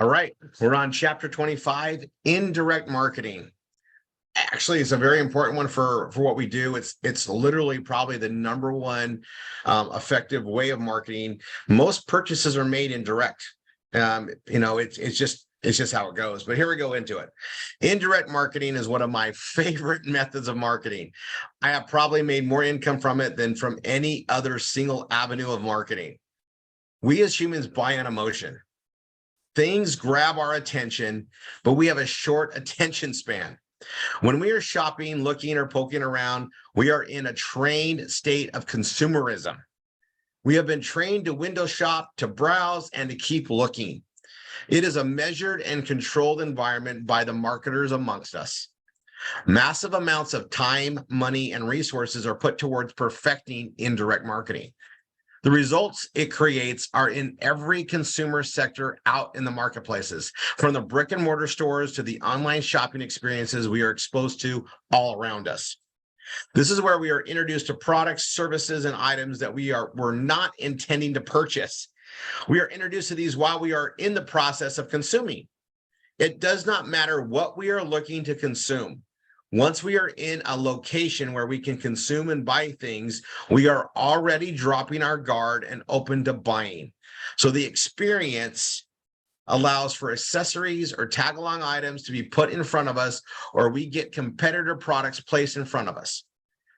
All right, we're on chapter 25, indirect marketing. Actually, it's a very important one for what we do. It's literally probably the number one effective way of marketing. Most purchases are made indirect. It's just how it goes. But here we go into it. Indirect marketing is one of my favorite methods of marketing. I have probably made more income from it than from any other single avenue of marketing. We as humans buy on emotion. Things grab our attention, but we have a short attention span. When we are shopping, looking, or poking around, we are in a trained state of consumerism. We have been trained to window shop, to browse, and to keep looking. It is a measured and controlled environment by the marketers amongst us. Massive amounts of time, money, and resources are put towards perfecting indirect marketing. The results it creates are in every consumer sector out in the marketplaces, from the brick and mortar stores to the online shopping experiences we are exposed to all around us. This is where we are introduced to products, services, and items that we're not intending to purchase. We are introduced to these while we are in the process of consuming. It does not matter what we are looking to consume. Once we are in a location where we can consume and buy things, we are already dropping our guard and open to buying. So the experience allows for accessories or tag-along items to be put in front of us, or we get competitor products placed in front of us.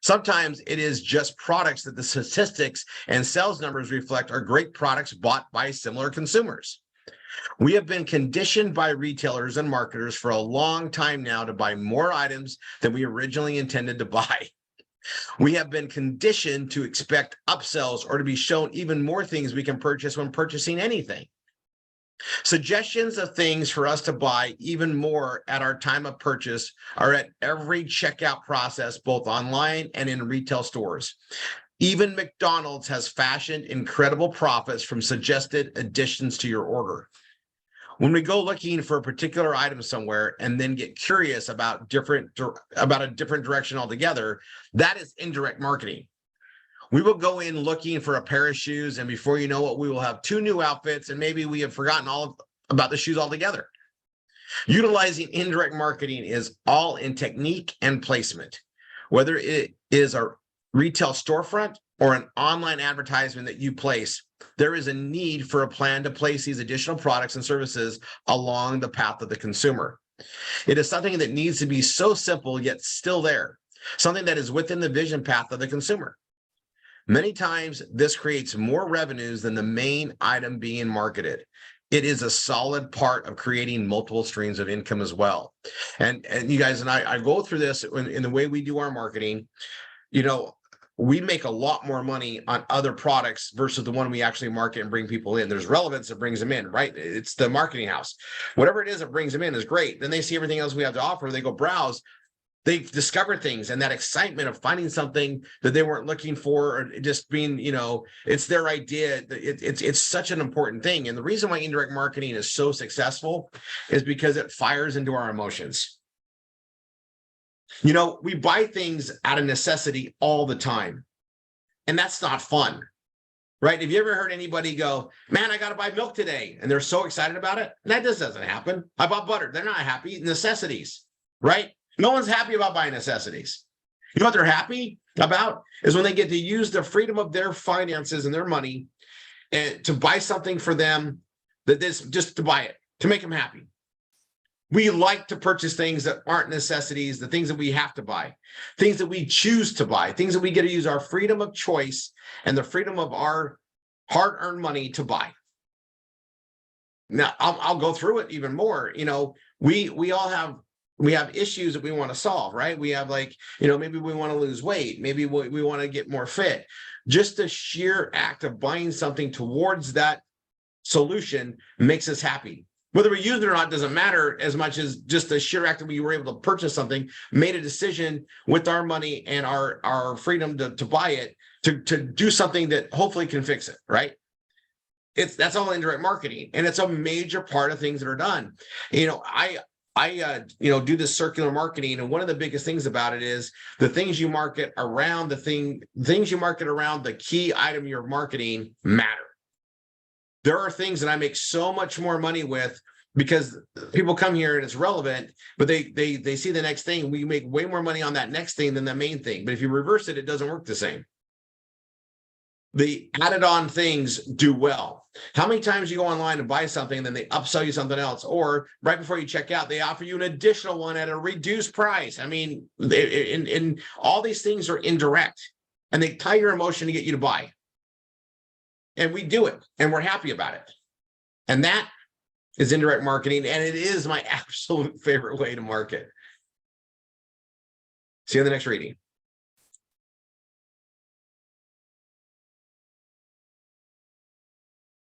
Sometimes it is just products that the statistics and sales numbers reflect are great products bought by similar consumers. We have been conditioned by retailers and marketers for a long time now to buy more items than we originally intended to buy. We have been conditioned to expect upsells or to be shown even more things we can purchase when purchasing anything. Suggestions of things for us to buy even more at our time of purchase are at every checkout process, both online and in retail stores. Even McDonald's has fashioned incredible profits from suggested additions to your order. When we go looking for a particular item somewhere and then get curious about a different direction altogether, that is indirect marketing. We will go in looking for a pair of shoes, and before you know it, we will have 2 new outfits, and maybe we have forgotten all about the shoes altogether. Utilizing indirect marketing is all in technique and placement. Whether it is a retail storefront or an online advertisement that you place, there is a need for a plan to place these additional products and services along the path of the consumer. It is something that needs to be so simple yet still there, something that is within the vision path of the consumer. Many times, this creates more revenues than the main item being marketed. It is a solid part of creating multiple streams of income as well. And you guys and I go through this in the way we do our marketing. We make a lot more money on other products versus the one we actually market and bring people in. There's relevance that brings them in, right? It's the marketing house. Whatever it is that brings them in is great. Then they see everything else we have to offer. They go browse. They've discovered things, and that excitement of finding something that they weren't looking for, or just being, it's their idea. It's such an important thing. And the reason why indirect marketing is so successful is because it fires into our emotions. We buy things out of necessity all the time, and that's not fun, right? Have you ever heard anybody go, man, I got to buy milk today, and they're so excited about it? And that just doesn't happen. I bought butter. They're not happy. Necessities, right? No one's happy about buying necessities. You know what they're happy about is when they get to use the freedom of their finances and their money and to buy something for them, just to buy it, to make them happy. We like to purchase things that aren't necessities, the things that we have to buy, things that we choose to buy, things that we get to use our freedom of choice and the freedom of our hard-earned money to buy. Now, I'll go through it even more. We have issues that we want to solve, right? We have maybe we want to lose weight. Maybe we want to get more fit. Just the sheer act of buying something towards that solution makes us happy. Whether we use it or not doesn't matter as much as just the sheer act that we were able to purchase something, made a decision with our money and our freedom to buy it, to do something that hopefully can fix it, right? That's all indirect marketing, and it's a major part of things that are done. I do this circular marketing, and one of the biggest things about it is the things you market around things you market around the key item you're marketing matter. There are things that I make so much more money with because people come here and it's relevant, but they see the next thing. We make way more money on that next thing than the main thing. But if you reverse it, it doesn't work the same. The added on things do well. How many times you go online and buy something and then they upsell you something else, or right before you check out, they offer you an additional one at a reduced price? I mean, in all these things are indirect, and they tie your emotion to get you to buy. And we do it, and we're happy about it. And that is indirect marketing, and it is my absolute favorite way to market. See you in the next reading.